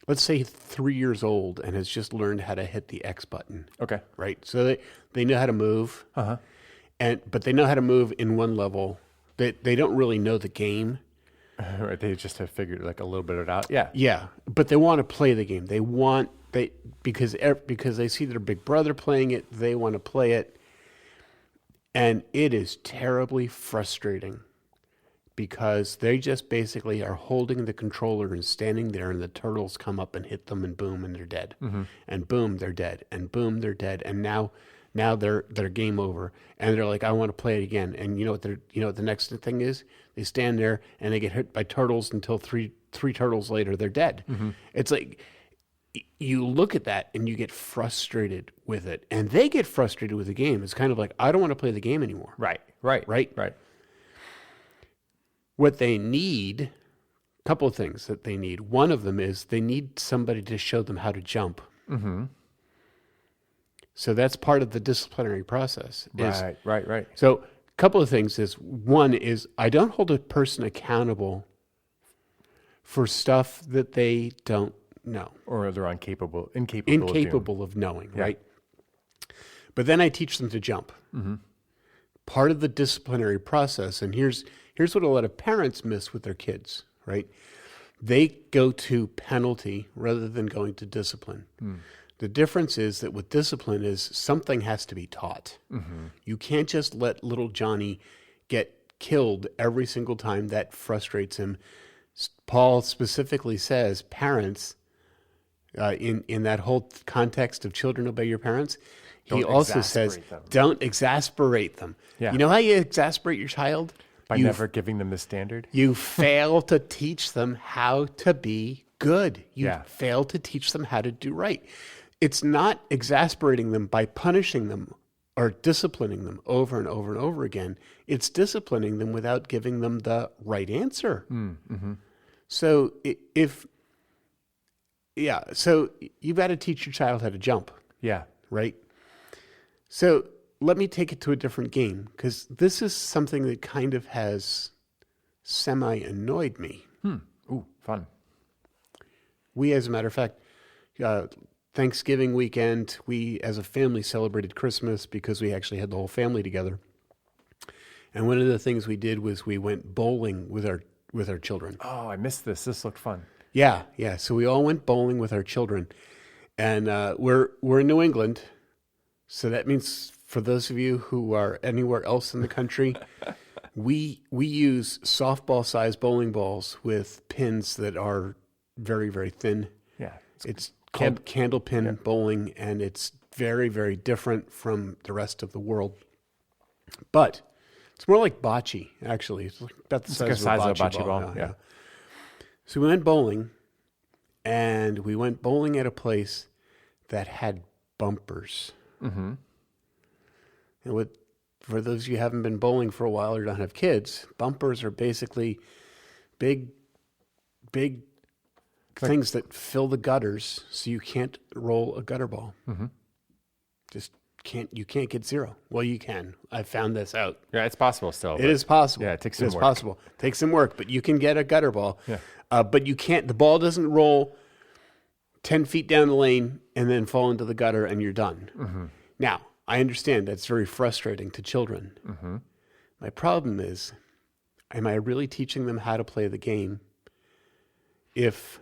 let's say 3 years old and has just learned how to hit the X button. Okay. Right. So they know how to move. Uh-huh. But they know how to move in one level. They don't really know the game. Right. They just have figured a little bit of it out. Yeah. Yeah. But they want to play the game. Because they see their big brother playing it, they want to play it. And it is terribly frustrating because they just basically are holding the controller and standing there, and the turtles come up and hit them, and boom, and they're dead. Mm-hmm. And boom, they're dead. And boom, they're dead. And now they're game over. And they're like, I want to play it again. And you know what the next thing is? They stand there and they get hit by turtles until three turtles later they're dead. Mm-hmm. It's you look at that and you get frustrated with it, and they get frustrated with the game. It's kind of I don't want to play the game anymore. Right. What they need, a couple of things that they need. One of them is they need somebody to show them how to jump. Mm-hmm. So that's part of the disciplinary process. Right. So a couple of things is, one is I don't hold a person accountable for stuff that they don't know. Or they're incapable of knowing, yeah. right? But then I teach them to jump. Part of the disciplinary process, and here's what a lot of parents miss with their kids, right? They go to penalty rather than going to discipline. The difference is that with discipline is something has to be taught. You can't just let little Johnny get killed every single time. That frustrates him. Paul specifically says, parents, in that whole context of children obey your parents, he also says, don't exasperate them. Yeah. You know how you exasperate your child? By never giving them the standard? You fail to teach them how to be good. You fail to teach them how to do right. It's not exasperating them by punishing them or disciplining them over and over and over again. It's disciplining them without giving them the right answer. So so you've got to teach your child how to jump. Yeah. Right? So let me take it to a different game, because this is something that kind of has semi-annoyed me. Ooh, fun. We, as a matter of fact, Thanksgiving weekend, we as a family celebrated Christmas because we actually had the whole family together. And one of the things we did was we went bowling with our children. Oh, I missed this. This looked fun. Yeah. So we all went bowling with our children. And we're in New England, so that means for those of you who are anywhere else in the country, we use softball-sized bowling balls with pins that are very, very thin. Yeah. It's called candle pin bowling, and it's very, very different from the rest of the world. But it's more like bocce, actually. It's like about the size of a bocce ball. Yeah. So we went bowling, and we went bowling at a place that had bumpers. And for those of you who haven't been bowling for a while or don't have kids, bumpers are basically big things that fill the gutters, so you can't roll a gutter ball. You can't get zero. Well, you can. I found this out. Yeah, it's possible still. It is possible. Yeah, it takes some work. It's possible. It takes some work, but you can get a gutter ball. Yeah. But you can't. The ball doesn't roll 10 feet down the lane and then fall into the gutter and you're done. Now, I understand that's very frustrating to children. My problem is, am I really teaching them how to play the game if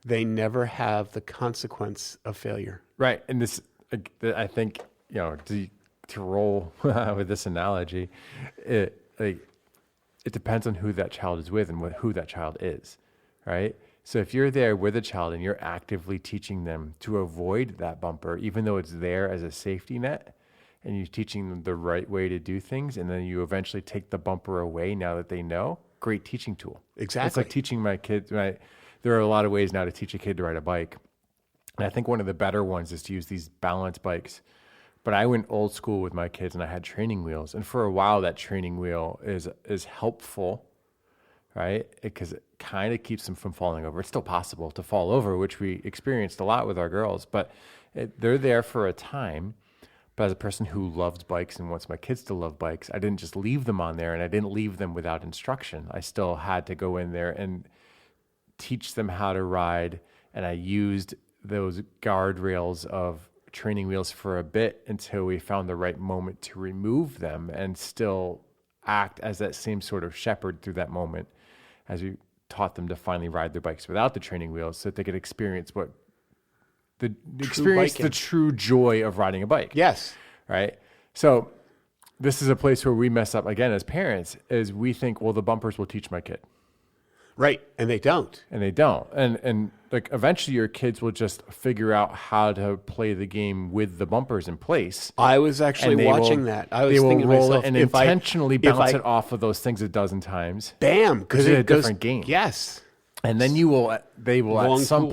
they never have the consequence of failure? Right. And this, I think, to roll with this analogy, it depends on who that child is with and who that child is, right? So if you're there with a child and you're actively teaching them to avoid that bumper, even though it's there as a safety net, and you're teaching them the right way to do things, and then you eventually take the bumper away now that they know, great teaching tool. Exactly. It's like teaching my kids, right? There are a lot of ways now to teach a kid to ride a bike. And I think one of the better ones is to use these balance bikes. But I went old school with my kids and I had training wheels. And for a while, that training wheel is helpful, right? Because it kind of keeps them from falling over. It's still possible to fall over, which we experienced a lot with our girls. But they're there for a time. But as a person who loves bikes and wants my kids to love bikes, I didn't just leave them on there, and I didn't leave them without instruction. I still had to go in there and teach them how to ride. And I used those guardrails of training wheels for a bit until we found the right moment to remove them and still act as that same sort of shepherd through that moment as we taught them to finally ride their bikes without the training wheels so that they could experience the true joy of riding a bike. Yes. Right? So this is a place where we mess up again as parents, is we think, well, the bumpers will teach my kid. Right. And they don't. And like eventually your kids will just figure out how to play the game with the bumpers in place. I was actually watching that. I was thinking to myself, it and intentionally bounce it off of those things a dozen times. Bam. Because it's a different game. Yes. And then they will at some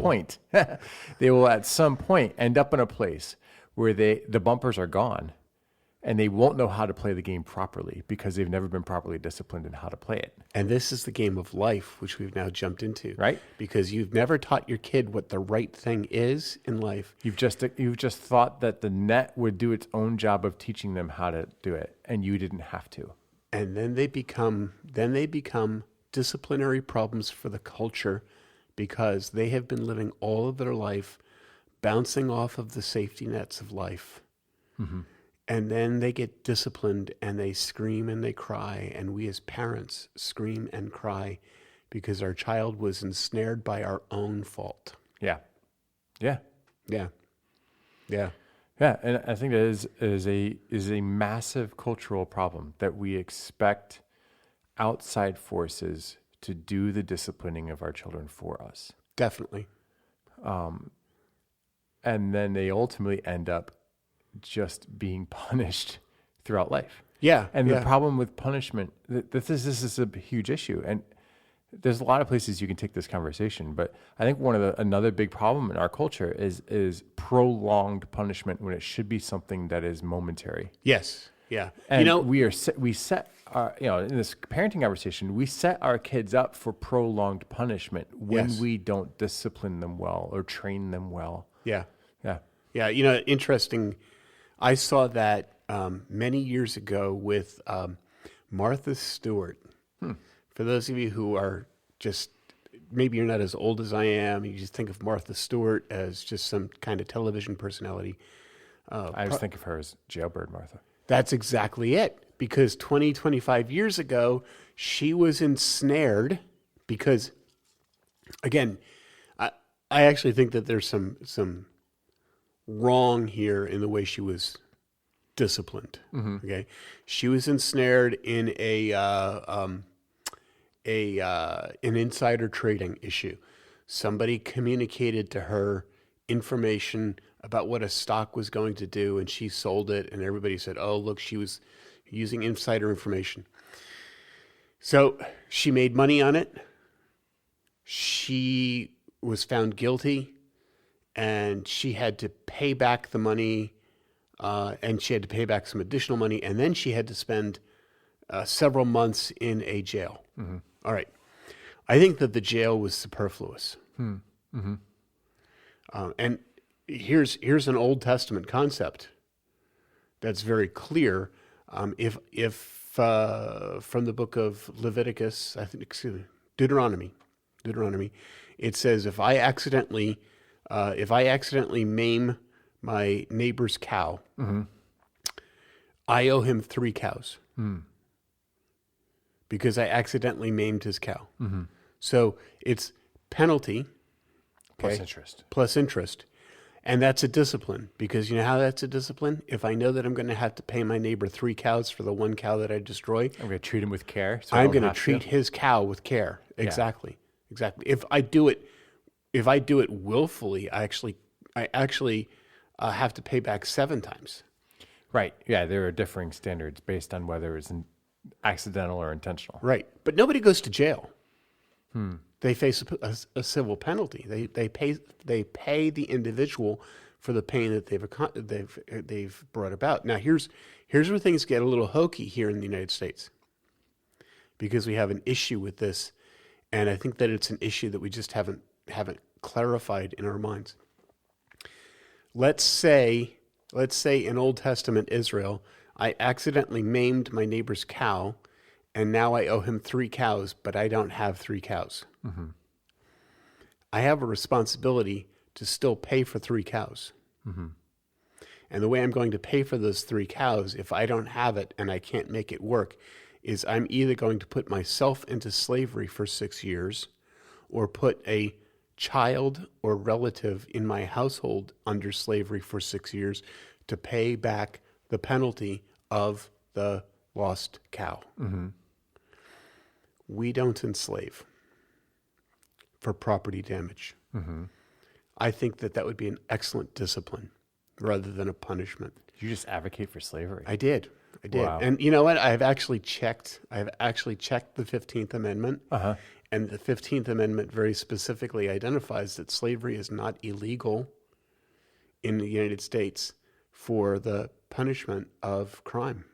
point end up in a place where the bumpers are gone and they won't know how to play the game properly because they've never been properly disciplined in how to play it. And this is the game of life, which we've now jumped into. Right. Because you've never taught your kid what the right thing is in life. You've just thought that the net would do its own job of teaching them how to do it, and you didn't have to. And then they become disciplinary problems for the culture because they have been living all of their life bouncing off of the safety nets of life. And then they get disciplined and they scream and they cry. And we as parents scream and cry because our child was ensnared by our own fault. Yeah. Yeah. Yeah. Yeah. Yeah. And I think that is a massive cultural problem that we expect outside forces to do the disciplining of our children for us. Definitely. And then they ultimately end up just being punished throughout life. Yeah. And the problem with punishment, this is a huge issue. And there's a lot of places you can take this conversation, but I think another big problem in our culture is prolonged punishment when it should be something that is momentary. Yes. Yeah. And we set our, in this parenting conversation, we set our kids up for prolonged punishment when we don't discipline them well or train them well. Yeah. Yeah. Yeah. Interesting. I saw that many years ago with Martha Stewart. For those of you who are just, maybe you're not as old as I am, you just think of Martha Stewart as just some kind of television personality. I just think of her as Jailbird Martha. That's exactly it. Because 25 years ago, she was ensnared because, again, I actually think that there's some wrong here in the way she was disciplined. Okay, she was ensnared in an insider trading issue. Somebody communicated to her information about what a stock was going to do, and she sold it, and everybody said, oh, look, she was using insider information. So she made money on it. She was found guilty, and she had to pay back the money, and she had to pay back some additional money, and then she had to spend several months in a jail. All right. I think that the jail was superfluous. And here's an Old Testament concept that's very clear. If from the book of Leviticus, Deuteronomy, it says if I accidentally maim my neighbor's cow, I owe him 3 cows. Because I accidentally maimed his cow. So it's penalty. Plus interest. Plus interest. And that's a discipline. Because you know how that's a discipline? If I know that I'm going to have to pay my neighbor 3 cows for the 1 cow that I destroy, I'm going to treat him with care. So I'm going to treat his cow with care. Exactly. Yeah. Exactly. If I do it willfully, I actually have to pay back 7 times. Right. Yeah. There are differing standards based on whether it's accidental or intentional. Right. But nobody goes to jail. They face a civil penalty. They pay the individual for the pain that they've brought about. Now here's where things get a little hokey here in the United States, because we have an issue with this, and I think that it's an issue that we just haven't clarified in our minds. Let's say in Old Testament Israel, I accidentally maimed my neighbor's cow, and now I owe him 3 cows, but I don't have 3 cows. I have a responsibility to still pay for 3 cows. And the way I'm going to pay for those 3 cows, if I don't have it and I can't make it work, is I'm either going to put myself into slavery for 6 years, or put a child or relative in my household under slavery for 6 years to pay back the penalty of the lost cow. We don't enslave for property damage. I think that would be an excellent discipline rather than a punishment. Did you just advocate for slavery? I did. Wow. And you know what? I've actually checked the 15th Amendment. And the 15th Amendment very specifically identifies that slavery is not illegal in the United States for the punishment of crime.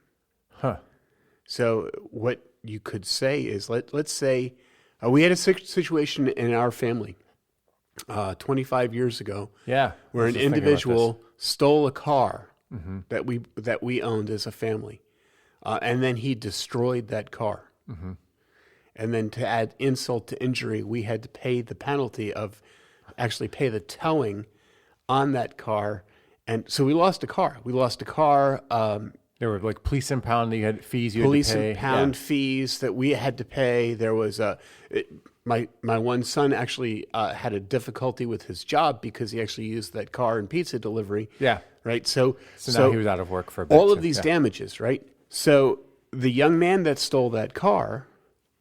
So what you could say is, let's say we had a situation in our family 25 years ago, where an individual stole a car that we owned as a family, and then he destroyed that car. And then to add insult to injury, we had to pay the penalty of actually pay the towing on that car, And so we lost a car. There were like police impound, you had fees you Police had to pay. impound fees that we had to pay. There was my one son actually had a difficulty with his job because he actually used that car in pizza delivery. Yeah. Right. So now he was out of work for a bit. All of these damages, right? So the young man that stole that car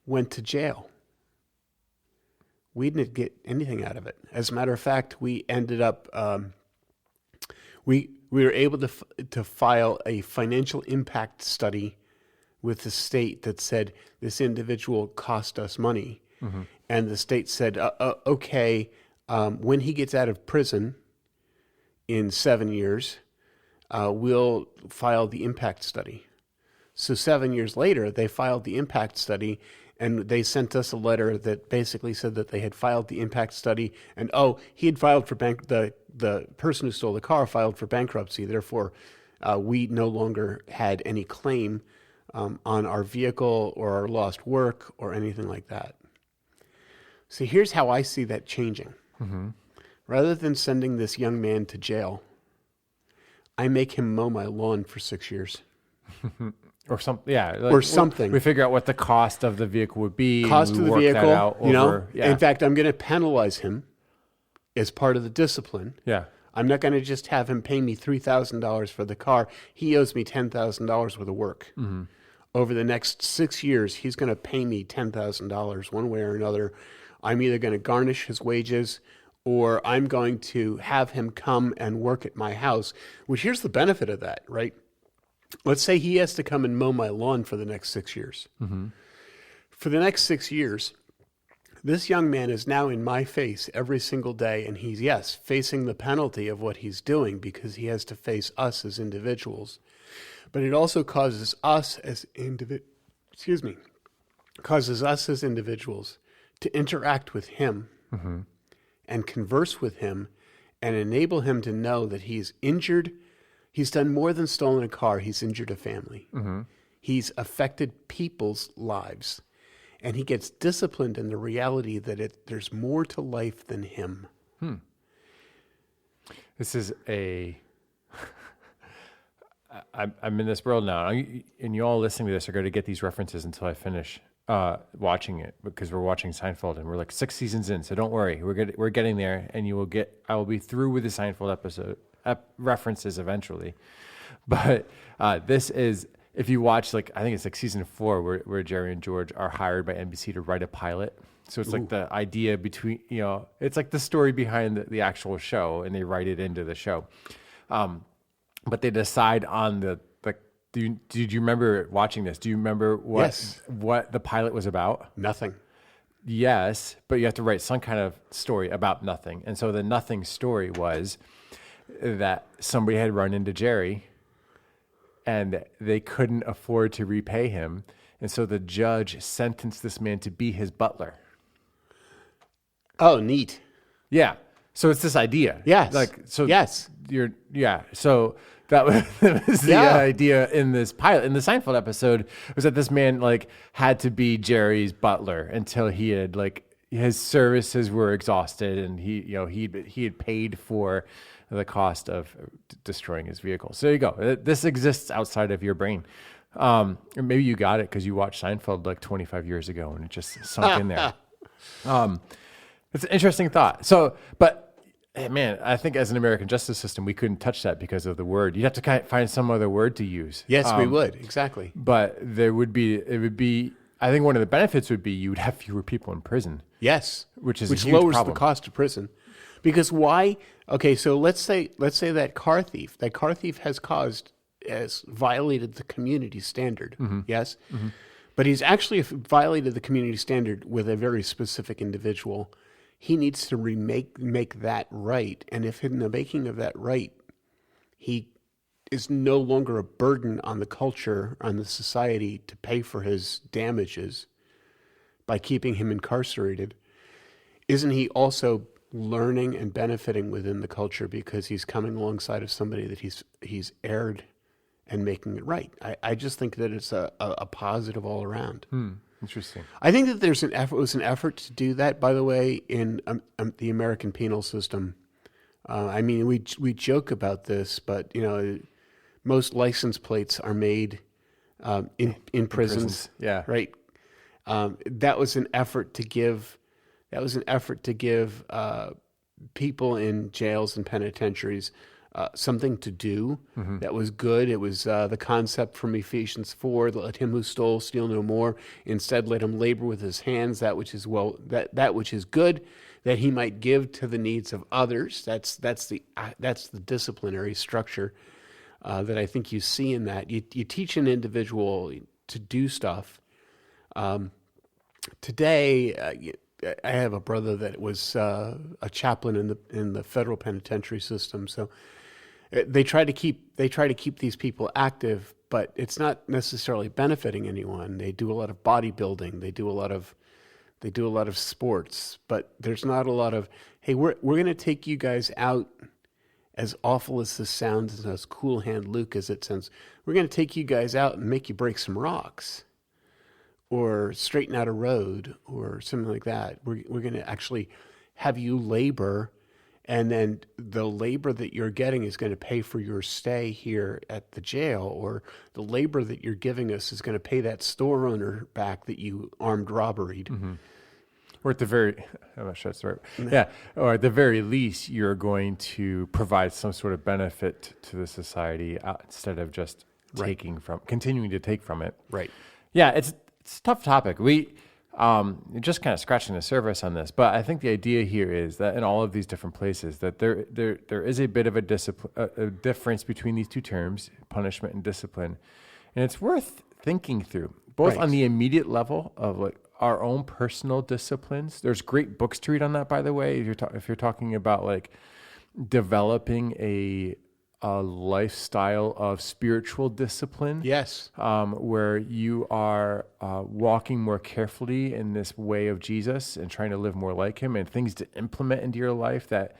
went to jail. We didn't get anything out of it. As a matter of fact, we ended up we were able to file a financial impact study with the state that said this individual cost us money. Mm-hmm. And the state said, okay, when he gets out of prison in 7 years, we'll file the impact study. So 7 years later, they filed the impact study, and they sent us a letter that basically said that they had filed the impact study, and he had filed for the person who stole the car filed for bankruptcy. Therefore, we no longer had any claim on our vehicle or our lost work or anything like that. So here's how I see that changing. Mm-hmm. Rather than sending this young man to jail, I make him mow my lawn for 6 years. Or something, yeah. Or something. We figure out what the cost of the vehicle would be. Cost of the vehicle, that out over, In fact, I'm going to penalize him as part of the discipline. Yeah. I'm not going to just have him pay me $3,000 for the car. He owes me $10,000 worth of work. Mm-hmm. Over the next 6 years, he's going to pay me $10,000 one way or another. I'm either going to garnish his wages, or I'm going to have him come and work at my house, which here's the benefit of that, right? Let's say he has to come and mow my lawn for the next 6 years. Mm-hmm. For the next 6 years, this young man is now in my face every single day, and he's, yes, facing the penalty of what he's doing because he has to face us as individuals. But it also causes us as individuals to interact with him mm-hmm. and converse with him and enable him to know that he's injured. He's done more than stolen a car. He's injured a family. Mm-hmm. He's affected people's lives. And he gets disciplined in the reality that there's more to life than him. This is I'm in this world now, and you all listening to this are going to get these references until I finish watching it, because we're watching Seinfeld and we're like 6 seasons in. So don't worry, we're getting there, and I will be through with the Seinfeld episode references eventually. But this is, if you watch, like, I think it's like season 4 where Jerry and George are hired by NBC to write a pilot. So it's like the idea between, it's like the story behind the actual show, and they write it into the show. But they decide on did you remember watching this? Do you remember what the pilot was about? Nothing. Yes, but you have to write some kind of story about nothing. And so the nothing story was that somebody had run into Jerry and they couldn't afford to repay him. And so the judge sentenced this man to be his butler. Oh, neat. Yeah. So it's this idea. Yes. Yes. So that was the idea in this pilot. In the Seinfeld episode, was that this man had to be Jerry's butler until he had his services were exhausted, and he had paid for the cost of destroying his vehicle. So there you go. This exists outside of your brain. Or maybe you got it because you watched Seinfeld 25 years ago and it just sunk in there. It's an interesting thought. So, but man, I think as an American justice system, we couldn't touch that because of the word. You'd have to find some other word to use. Yes, we would. Exactly. But it would be, I think one of the benefits would be you would have fewer people in prison. Yes. Which lowers the cost of prison. Because why? Okay, so let's say that car thief has violated the community standard. Mm-hmm. Yes. Mm-hmm. But he's actually violated the community standard with a very specific individual. He needs to make that right. And if in the making of that right, he is no longer a burden on the culture, on the society to pay for his damages by keeping him incarcerated, isn't he also learning and benefiting within the culture because he's coming alongside of somebody that he's aired and making it right? I just think that it's a positive all around. Interesting. I think that was an effort to do that, by the way, in the American penal system I mean, we joke about this, but most license plates are made in prisons. Yeah. Right. That was an effort to give. People in jails and penitentiaries something to do that was good. It was the concept from Ephesians 4: "Let him who stole steal no more. Instead, let him labor with his hands that which is that which is good, that he might give to the needs of others." That's the disciplinary structure that I think you see in that. You teach an individual to do stuff. Today, I have a brother that was a chaplain in the federal penitentiary system. So they try to keep these people active, but it's not necessarily benefiting anyone. They do a lot of bodybuilding. They do a lot of sports, but there's not a lot of, hey, we're going to take you guys out. As awful as this sounds, and as cool hand Luke as it sounds, we're going to take you guys out and make you break some rocks, or straighten out a road, or something like that. We're going to actually have you labor, and then the labor that you're getting is going to pay for your stay here at the jail, or the labor that you're giving us is going to pay that store owner back that you armed robberied. Mm-hmm. Or at the very, I'm not sure that's right. Yeah. Or at the very least, you're going to provide some sort of benefit to the society instead of just continuing to take from it. Right. Yeah. It's a tough topic. We just kind of scratching the surface on this, but I think the idea here is that in all of these different places, that there is a bit of a difference between these two terms, punishment and discipline, and it's worth thinking through, both on the immediate level of like our own personal disciplines. There's great books to read on that, by the way. If you're talking about like developing a lifestyle of spiritual discipline, yes, where you are walking more carefully in this way of Jesus and trying to live more like him, and things to implement into your life that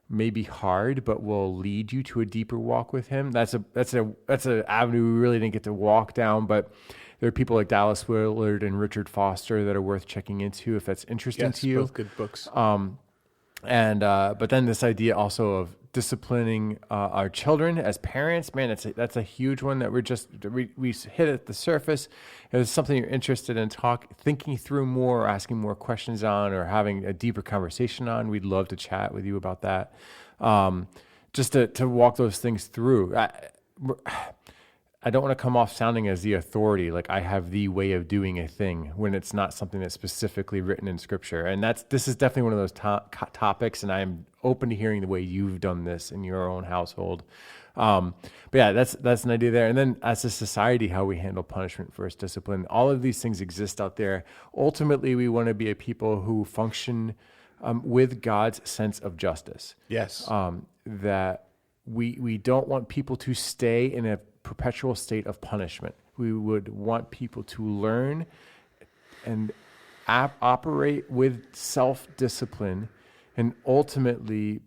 may be hard but will lead you to a deeper walk with him. That's an avenue we really didn't get to walk down, but there are people like Dallas Willard and Richard Foster that are worth checking into if that's interesting to you. Both good books. But then this idea also of disciplining our children as parents, man, that's a huge one that we hit at the surface. If it's something you're interested in thinking through more, or asking more questions on, or having a deeper conversation on, we'd love to chat with you about that. Just to walk those things through. I don't want to come off sounding as the authority, like I have the way of doing a thing, when it's not something that's specifically written in Scripture. And this is definitely one of those topics, and I'm open to hearing the way you've done this in your own household. But yeah, that's an idea there. And then as a society, how we handle punishment versus discipline, all of these things exist out there. Ultimately, we want to be a people who function with God's sense of justice. Yes. That we don't want people to stay in a perpetual state of punishment. We would want people to learn and operate with self-discipline, and ultimately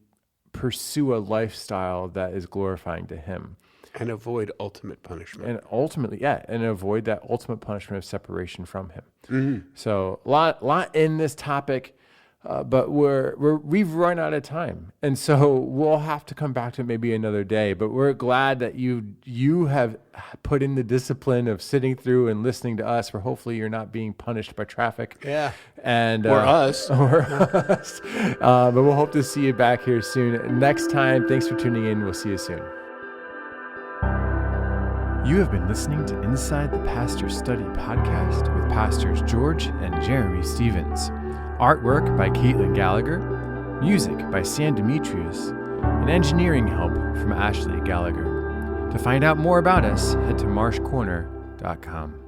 pursue a lifestyle that is glorifying to him. And avoid ultimate punishment. And ultimately, and avoid that ultimate punishment of separation from him. Mm-hmm. So a lot in this topic, but we've run out of time, and so we'll have to come back to it maybe another day. But we're glad that you have put in the discipline of sitting through and listening to us. Where hopefully you're not being punished by traffic, or us. But we'll hope to see you back here soon. Next time, thanks for tuning in. We'll see you soon. You have been listening to Inside the Pastor Study podcast with Pastors George and Jeremy Stevens. Artwork by Caitlin Gallagher, music by Sam Demetrius, and engineering help from Ashley Gallagher. To find out more about us, head to marshcorner.com.